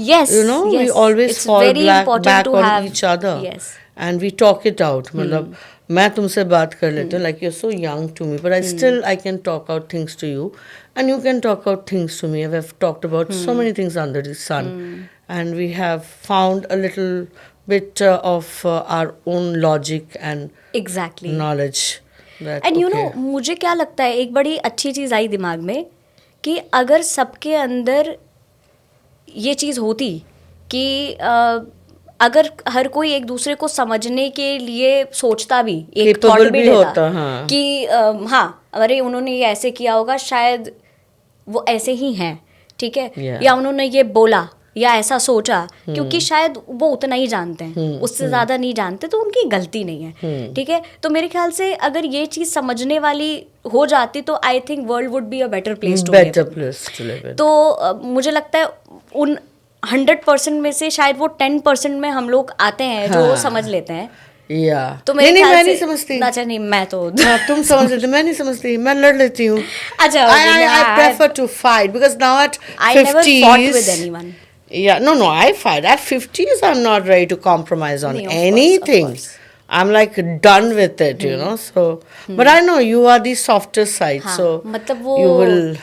Yes. You know, we yes. always It's fall very important back to on have, each other. Yes. And we talk it out. मतलब मैं तुमसे बात कर लेती हूँ, like you're so young to me, but I can talk out things to you, and you can talk out things to me. We've talked about so many things under the sun, and we have found a little bit of our own logic and Exactly. knowledge. That, and you no okay. मुझे क्या लगता है, एक बड़ी अच्छी चीज़ आई दिमाग में कि अगर सबके अंदर ये चीज़ होती कि अगर हर कोई एक दूसरे को समझने के लिए सोचता भी, एक Capable थॉट भी भी लेता होता, हाँ. कि हाँ अरे उन्होंने ये ऐसे किया होगा, शायद वो ऐसे ही हैं, ठीक है, Yeah. या उन्होंने ये बोला या ऐसा सोचा क्योंकि शायद वो उतना ही जानते हैं, उससे ज़्यादा नहीं जानते, तो उनकी गलती नहीं है, ठीक है. तो मेरे ख्याल से अगर ये चीज़ समझने वाली हो जाती तो I think world would be a better place to Better place to live in. तो मुझे लगता है उन 100% में से शायद वो 10% में हम लोग आते हैं जो हाँ. समझ लेते हैं. Yeah. तो मेरे नहीं ख्याल मैं से नहीं समझती. अच्छा नहीं, मैं तो हाँ, तुम समझ लेते, मैं नहीं समझती, मैं लड़ लेती हूँ. अच्छा I prefer to fight because now at I 50s, never fought with anyone. Yeah, no, I fight. At 50s, I'm not ready to compromise on Nee, of course, anything. of course. I'm like done with it, you know. So, but I know you are the softer side, हाँ, so मतलब वो you will.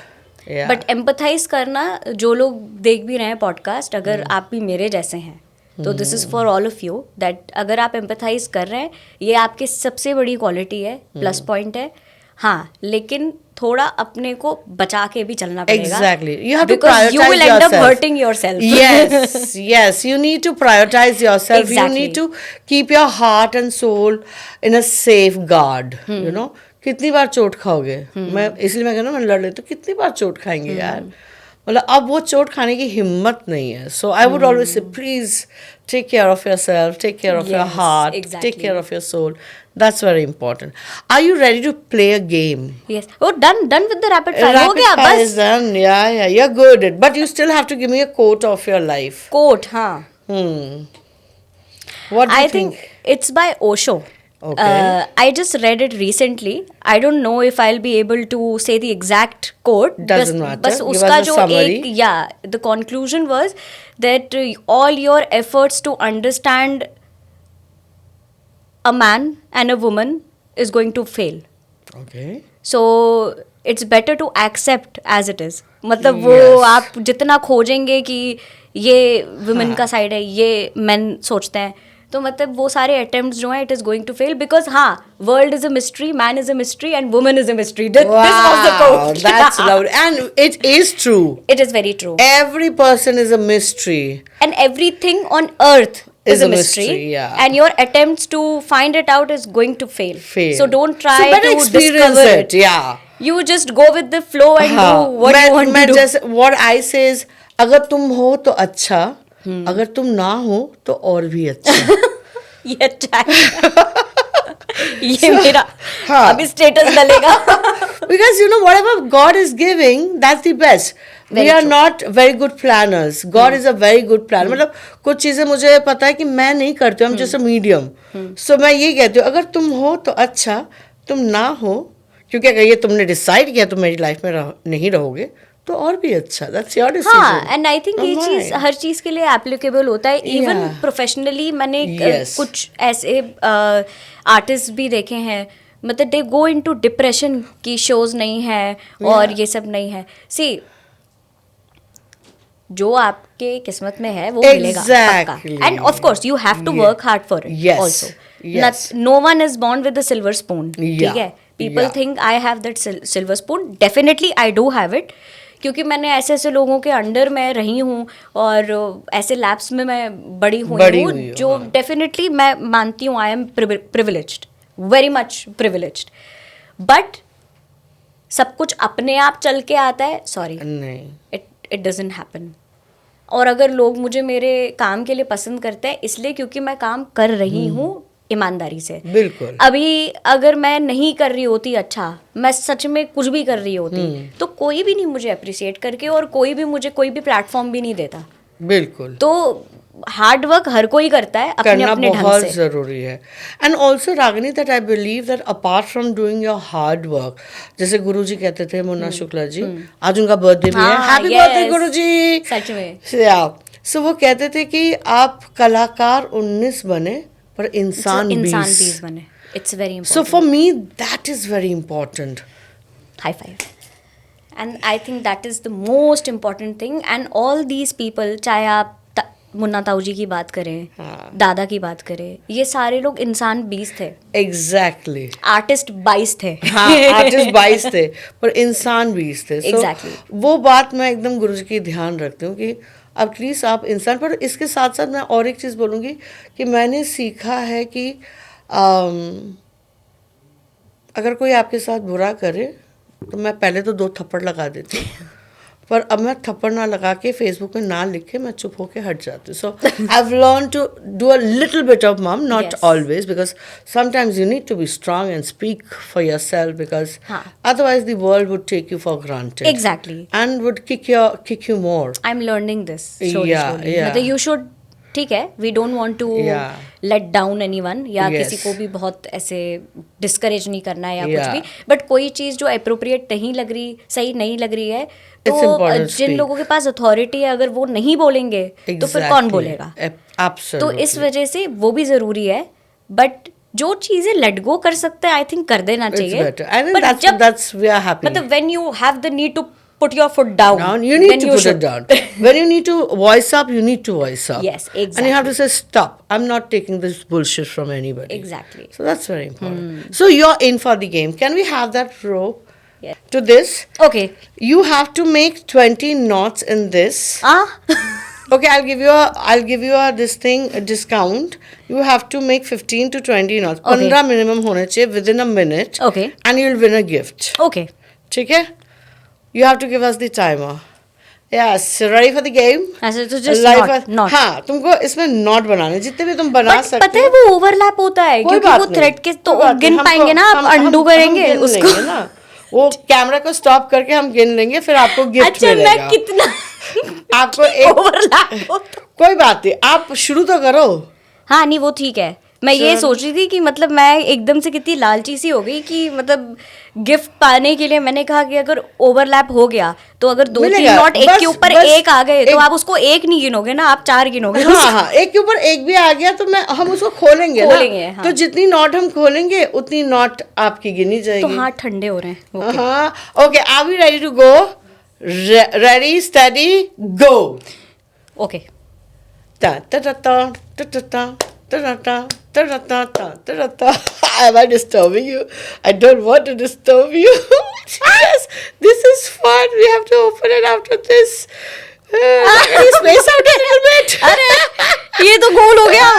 Yeah. But empathise करना, जो लोग देख भी रहे हैं पॉडकास्ट, अगर आप भी मेरे जैसे हैं तो this is for all of you, that अगर आप एम्पथाइज कर रहे हैं ये आपकी सबसे बड़ी क्वालिटी है, प्लस पॉइंट है. हाँ, लेकिन थोड़ा अपने को बचा के भी चलना पड़ेगा. Exactly. You have to because prioritize you will end yourself. up hurting yourself. Yes, yes. You need to prioritize yourself. Exactly. You need to keep your heart and soul in a safeguard. You know, कितनी बार चोट खाओगे? मैं इसलिए मैं कह रहा हूँ, मैं लड़ लेती हूँ, कितनी बार चोट खाएंगे यार? मतलब अब वो चोट खाने की हिम्मत नहीं है. So I would always say, please take care of yourself, take care of your Yes, heart, exactly. take care of your soul. That's very important. Are you ready to play a game? Yes. Oh, done with the rapid fire. हो Rapid गया fire बस. is done. Yeah, you're good at it. But you still have to give me a quote of your life. Quote, हाँ. What do I you think it's by Osho. Okay. I just read it recently. I don't know if I'll be able to say the exact quote. Doesn't matter. बस Give उसका us a जो summary. एक, yeah, the conclusion was that all your efforts to understand a man and a woman is going to fail. Okay. So it's better to accept as it is. मतलब वो Yes. आप जितना खोजेंगे कि ये women का side है, ये men सोचते हैं, तो मतलब वो सारे attempts जो हैं, it is going to fail because हाँ, world is a mystery, man is a mystery, and woman is a mystery. This was the quote. That's lovely. And it is true. It is very true. Every person is a mystery. And everything on earth is a mystery. yeah. And your attempts to find it out is going to fail. Fail. So don't try So better to experience discover it. Yeah. You just go with the flow and हाँ, do what you want मैं to do. जैसे what I say is, अगर तुम हो तो अच्छा, अगर तुम ना हो तो और भी अच्छा. ये tag. ये मेरा हाँ. अभी status डलेगा. Because you know, whatever God is giving, that's the best. Very We are true. not very good planners. God is a very good planner. मतलब कुछ चीज़ें मुझे पता है कि मैं नहीं करती हूँ, I'm just a medium. So मैं ये कहती हूँ, अगर तुम हो तो अच्छा, तुम ना हो, क्योंकि अगर ये तुमने डिसाइड किया तुम मेरी लाइफ में नहीं रहोगे, तो और भी अच्छा, दैट्स योर हाँ, डिसीजन. एंड आई थिंक ये चीज हर चीज के लिए एप्लीकेबल होता है. Even Yeah. प्रोफेशनली मैंने Yes. कुछ ऐसे आर्टिस्ट भी देखे हैं, मतलब दे गो इनटू डिप्रेशन की शोज नहीं है और ये सब नहीं है. सी, जो आपके किस्मत में है वो मिलेगा पक्का. Exactly. And of course you have to work hard for it Yes. Also. Yes. No one is born with a silver spoon. ठीक Yeah. है, people Yeah. Think I have that silver spoon. Definitely I do have it, क्योंकि मैंने ऐसे ऐसे लोगों के under में रही हूँ और ऐसे लैब्स में मैं बड़ी हुई हूँ जो हाँ. डेफिनेटली मैं मानती हूँ I am privileged, very much privileged. But सब कुछ अपने आप चल के आता है, सॉरी, नहीं. It doesn't happen. और अगर लोग मुझे मेरे काम के लिए पसंद करते हैं इसलिए क्योंकि मैं काम कर रही हूँ ईमानदारी से. बिल्कुल. अभी अगर मैं नहीं कर रही होती, अच्छा मैं सच में कुछ भी कर रही होती, तो कोई भी नहीं मुझे अप्रिशिएट करके और कोई भी मुझे कोई भी प्लेटफॉर्म भी नहीं देता. बिल्कुल. तो हार्ड वर्क हर कोई करता है अपने करना अपने ढंग बहुत से. जरूरी है. And also Ragini, that I believe that apart from doing your hard work, जैसे गुरुजी कहते थे, मुन्ना शुक्ला जी, आज उनका बर्थडे भी है, हाँ, हैप्पी yes. बर्थडे गुरुजी. सच में. सो वो कहते थे कि आप कलाकार 19 बने पर इंसान इंसान 20. 20 बने. It's very So important. for me, that is very important. High five. And I think that is the most important thing. And all these people, चाहे आप मुन्ना ताऊ जी की बात करें, हाँ. दादा की बात करें, ये सारे लोग इंसान 20 थे, Exactly. आर्टिस्ट 22 थे. हाँ, आर्टिस्ट 22 थे पर इंसान 20 थे. So, Exactly. वो बात मैं एकदम गुरुजी की ध्यान रखती हूँ कि एटलीस्ट आप इंसान. पर इसके साथ साथ मैं और एक चीज़ बोलूँगी कि मैंने सीखा है कि अगर कोई आपके साथ बुरा करे तो मैं पहले तो 2 थप्पड़ लगा देती हूँ, पर अब मैं थप्पड़ ना लगा के फेसबुक में ना लिख के मैं चुप होके हट जाती हूँ. So I have learn to do a little bit of hmm, not Yes. Always, because sometimes you need to be strong and speak for yourself, because हाँ. Otherwise the world would take you for granted. Exactly. And would kick you more. I am learning this slowly. Yeah. मतलब you should, ठीक है, we don't want to Yeah. Let down anyone या Yes. किसी को भी बहुत ऐसे discourage नहीं करना है या Yeah. कुछ भी. बट कोई चीज़ जो अप्रोप्रिएट नहीं लग रही, सही नहीं लग रही है, It's तो important to जिन speak. लोगों के पास अथॉरिटी है अगर वो नहीं बोलेंगे तो फिर कौन बोलेगा. तो इस वजह से वो भी ज़रूरी है. बट जो चीज़ें लेट गो कर सकते हैं आई थिंक कर देना चाहिए. better. I think But that's we are happy. मतलब when you have the need to put your foot down, You need then to you put should. it down. When you need to voice up, you need to voice up. Yes, And you have to say, stop. I'm not taking this bullshit from anybody. Exactly. So that's very important. So you're in for the game. Can we have that rope Yeah. to this? Okay. You have to make 20 knots in this. Okay, I'll give you a this thing, a discount. You have to make 15 to 20 knots. Okay. 15 minimum होने चाहिए within a minute. Okay. And you'll win a gift. Okay. ठीक है? You have to give us the timer. Yes, ready for the game? ऐसे तो just not. हाँ, तुमको इसमें not बनाने, जितने भी तुम बना But सकते पता है वो ओवरलैप होता है कोई क्योंकि बात वो नहीं, थ्रेड के तो कोई बात गिन नहीं, पाएंगे ना, आप अंडू करेंगे गिन उसको. लेंगे ना, वो कैमरा को स्टॉप करके हम गिन लेंगे, फिर आपको गिफ्ट अच्छा मिलेगा. मैं कितना आपको एक ओवरलैप होता. कोई बात नहीं, आप शुरू तो करो. हाँ नहीं वो ठीक है. मैं ये सोच रही थी कि मतलब मैं एकदम से कितनी लालची सी हो गई कि मतलब गिफ्ट पाने के लिए मैंने कहा कि अगर ओवरलैप हो गया तो अगर 2-3 मिलेगा. नॉट एक बस- के ऊपर बस एक आ गए तो एक- आप उसको एक नहीं गिनोगे ना, आप 4 गिनोगे. हाँ हाँ, एक के ऊपर एक भी आ गया तो हम उसको खोलेंगे ना. हाँ. तो जितनी नॉट हम खोलेंगे उतनी नॉट आपकी गिनी तो जाएगी. हाथ ठंडे हो रहे हैं. हाँ, okay, are we ready to go? Ready, study, go. Okay. Ta ta ta ta ta ta ta ta ta ta ta ta ta ta ta. Am I disturbing you? I don't want to disturb you. Yes, this is fun. We have to open it after this. Can you space out a little bit? अरे ये तो गोल हो गया.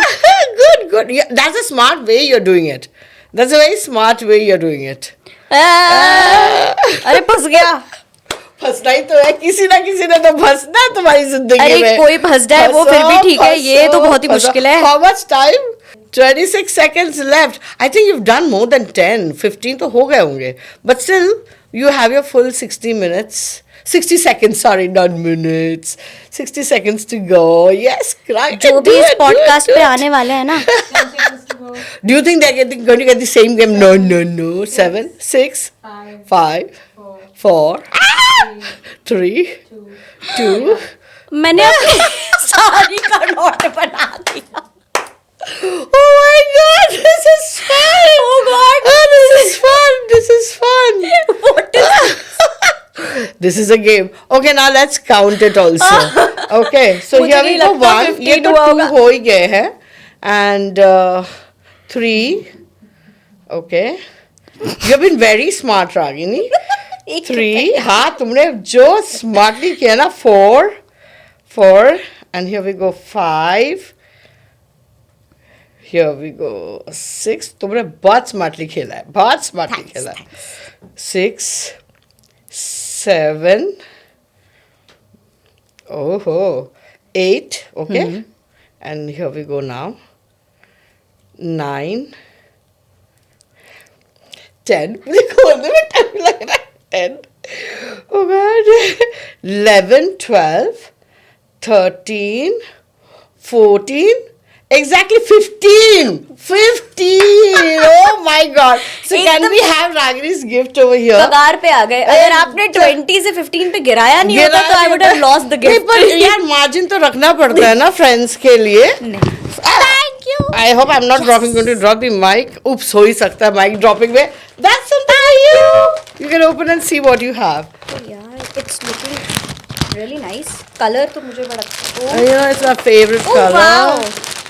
Good, good. Yeah, that's a smart way you're doing it. That's a very smart way you're doing it. अरे फंस गया. फंसना ही तो है, किसी ना किसी ने तो फंसना है तुम्हारी जिंदगी में. अरे कोई फंस जाए वो फिर भी ठीक है, ये तो बहुत ही मुश्किल है. How much time? 26 seconds left. I think you've done more than 10. 15 तो हो गए होंगे. But still, you have your full 60 minutes. 60 seconds, sorry, not minutes. 60 seconds to go. Yes, right. जो Do भी इस it, do पॉडकास्ट it, पे do it. आने वाले हैं ना. Do you think they're going to get the same game? No. 7, 6, 5, 4. 3 2 मैंने अपनी साड़ी का नोट बना दिया. Oh my God, this is fun. Oh God. Oh, this is fun. This is fun. What is This is a game. Okay, now let's count it also. Okay, so मुझे here नहीं we go लगता 1. 15 ये तो हुआ 2 होगा. हो ही गए हैं. And 3. Okay. You have been very smart, Ragini. 3. हाँ, तुमने जो smartly किया ना 4. And here we go 5. Here we go 6. तुमने बहुत smartly खेला है. बहुत smartly खेला है. 6, 7. Oh, 8. Okay. And here we go now. 9. 10. मुझे खोलने में टाइम लग रहा है. 10. Oh God. 11, 12, 13, 14. Exactly 15. 15. Oh my God. So can we have Ragini's gift over here? कगार पे आ गए. अगर आपने 20 से 15 पे गिराया नहीं होता तो I would have lost the नहीं, gift. पर यार मार्जिन तो रखना पड़ता है ना फ्रेंड्स के लिए. Thank you. I hope I'm not going to drop the mic. Oops, हो ही सकता है mic dropping में. That's something for you. You can open and see what you have. Oh yeah, it's looking really nice. Color तो मुझे बड़ा. Oh, yeah, it's my favorite Oh, color. wow.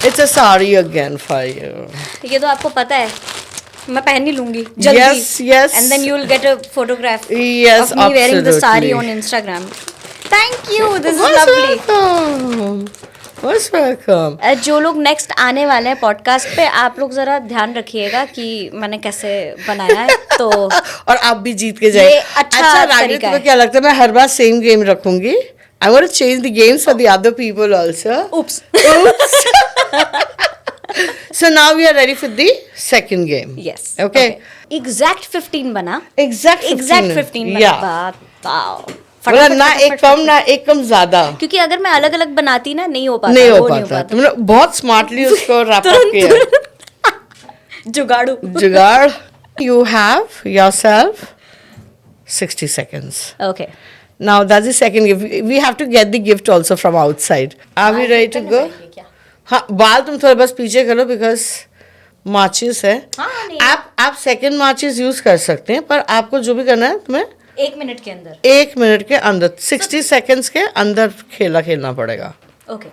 It's a sari again for you. ये तो आपको पता है. मैं पहन ही लूंगी जल्दी. Yes. And then you'll get a photograph Yes, of me wearing the sari absolutely. on Instagram. Thank you. This is Most lovely. welcome. Most welcome. जो लोग नेक्स्ट आने वाले हैं पॉडकास्ट पे, आप लोग जरा ध्यान रखिएगा कि मैंने कैसे बनाया है. तो और आप भी जीत के जाए. ये अच्छा रागिनी, तरीका तुम्हें है. क्या लगता है मैं हर बार सेम गेम रखूंगी? I'm going to change the games for the other people also. Oops. So now we are ready for the second game. Yes. Okay. Exact 15 बना. Exact 15 बना. Yeah. बताओ. मतलब ना एक कम ना एक कम ज्यादा. क्योंकि अगर मैं अलग अलग बनाती ना नहीं हो पाता. नहीं हो वो पाता. तुमने बहुत स्मार्टली उसको रैप अप किया. जुगाड़ू. जुगाड़. You have yourself 60 seconds. Okay. Now that's the second gift. We have to get the gift also from outside. Are we ready to go? हाँ, बाल तुम थोड़ा बस पीछे करो because माचिस है. हाँ, नहीं. आप सेकंड माचिस यूज कर सकते हैं, पर आपको जो भी करना है तुम्हें 1 मिनट के अंदर. 1 मिनट के अंदर 60 सेकंड्स के अंदर खेलना पड़ेगा. ओके.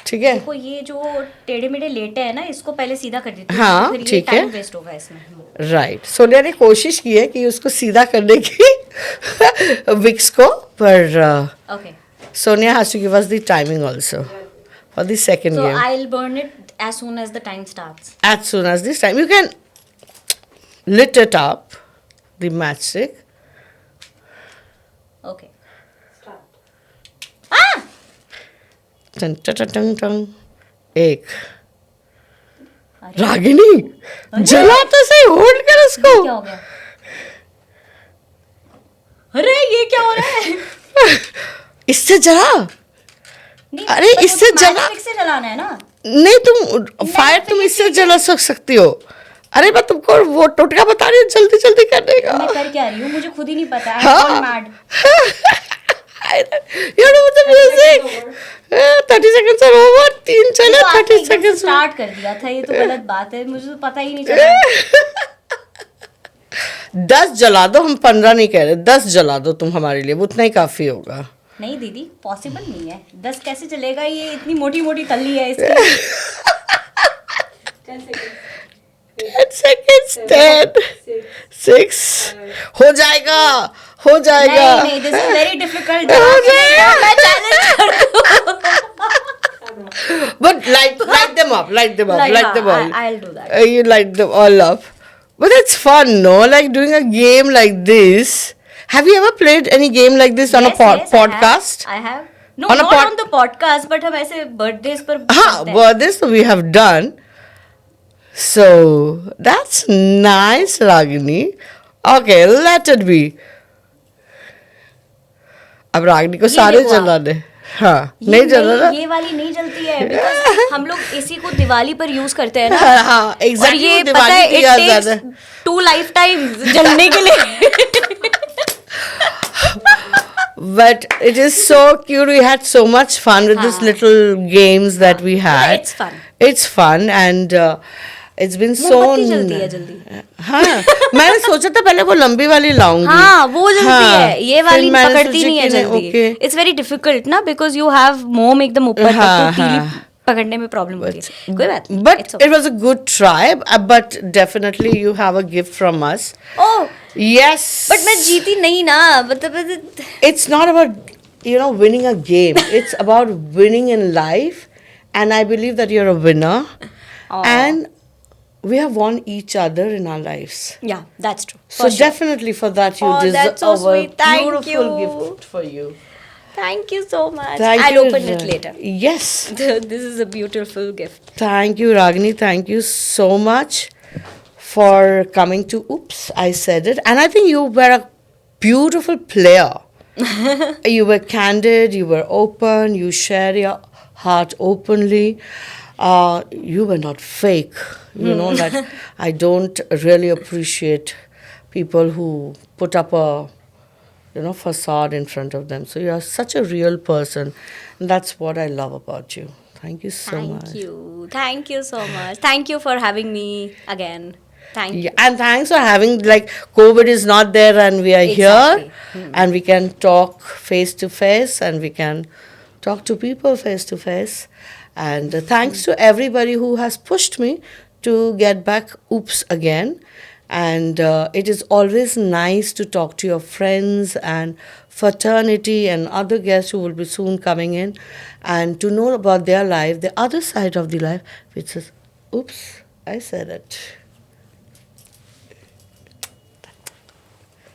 ठीक है. देखो ये जो टेढ़े मेढ़े लेटे हैं ना, इसको पहले सीधा कर देते हैं. हाँ, फिर ये ठीक है. टाइम वेस्ट होगा इसमें. राइट. सोनिया ने कोशिश की है कि उसको सीधा करने की विक्स को, पर okay. Sonia has to give us the timing also for the second So game. I'll burn it as soon as the time starts. As soon as this time, you can lit it up, the matchstick. Okay. Ah! Dun, dun, dun, dun, dun. एक. रागिनी, जला तो सही, hold कर उसको. क्या हो गया? अरे ये क्या हो रहा है? इससे जला. नहीं, अरे पर इससे वो जला. matchstick से जलाना है ना. नहीं, तुम फायर तुम इससे जला सकती हो. अरे मैं तुमको वो टोटका बता रही हूँ, जल्दी जल्दी करने का. मैं कर क्या रही हूँ मुझे खुद ही नहीं पता. हाँ. I'm all mad. You know the music. 30 seconds are over. 3 चले, 30 seconds. स्टार्ट कर दिया था. ये तो गलत बात है. मुझे तो पता ही नहीं चला. 10 जला दो. हम 15 नहीं कह रहे. 10 जला दो तुम हमारे लिए. उतना ही काफी होगा. नहीं दीदी, पॉसिबल नहीं है. 10 कैसे चलेगा? ये इतनी मोटी मोटी तल्ली है इसकी. 10 seconds. 10 6 हो जाएगा. हो जाएगा. नहीं, this is very difficult. हो जाएगा. मैं challenge कर दूँ. But light them up. Light them up. Light them all. I'll do that. You light them all up. But it's fun, no? Like doing a game like this. Have you ever played any game like this on a Yes, podcast? I have. No, On a not on the podcast, but हम ऐसे birthdays पर हाँ, करते हैं. but this we have done. So that's nice, Ragini. Okay, let it be. अब रागिनी को सारे देखो आप. जलाने. हाँ, ये नहीं जला ना. ये वाली नहीं जलती है because हम लोग इसी को दिवाली पर यूज करते हैं ना. हाँ, और exactly. ये पता दिवाली है पे it याद takes आता है. 2 lifetimes जलने के लिए. But it is so cute. We had so much fun with these little games that we had. it's fun. It's fun and it's been so. मोमबत्ती जलती है जल्दी. हाँ मैंने सोचा था पहले वो लंबी वाली लाऊंगी. हाँ वो जल्दी हाँ, है, ये फिर वाली मैंने पकड़ती सोचा नहीं है कि नहीं, जल्दी. okay. इट्स वेरी डिफिकल्ट ना बिकॉज यू हैव मोम एकदम ऊपर तक, हाँ, तो तीली हाँ. पकड़ने में प्रॉब्लम होती है. कोई बात नहीं. But It's okay. it was a good try. But definitely you have a gift from us. Oh, Yes. but मैं जीती नहीं ना, मतलब It's not about winning a game. It's about winning in life, and I believe that you're a winner. Aw. And we have won each other in our lives. yeah, that's true. So For sure. definitely for that you Oh, deserve that's so a sweet. Thank beautiful you. gift for you. Thank you so much. Thank I'll you. open it later. Yes. This is a beautiful gift. Thank you, Ragini. Thank you so much for coming to Oops, I Said It. And I think you were a beautiful player. You were candid, you were open, you shared your heart openly. You were not fake. You know that I don't really appreciate people who put up a facade in front of them. So you are such a real person. And that's what I love about you. Thank you so much. Thank you. Thank you so much. Thank you for having me again. Thank you. Yeah, and thanks for having COVID is not there and we are Exactly. here and we can talk face to face and we can talk to people face to face. And thanks to everybody who has pushed me to get back Oops again. And it is always nice to talk to your friends and fraternity and other guests who will be soon coming in and to know about their life, the other side of the life, which is, oops, I said it.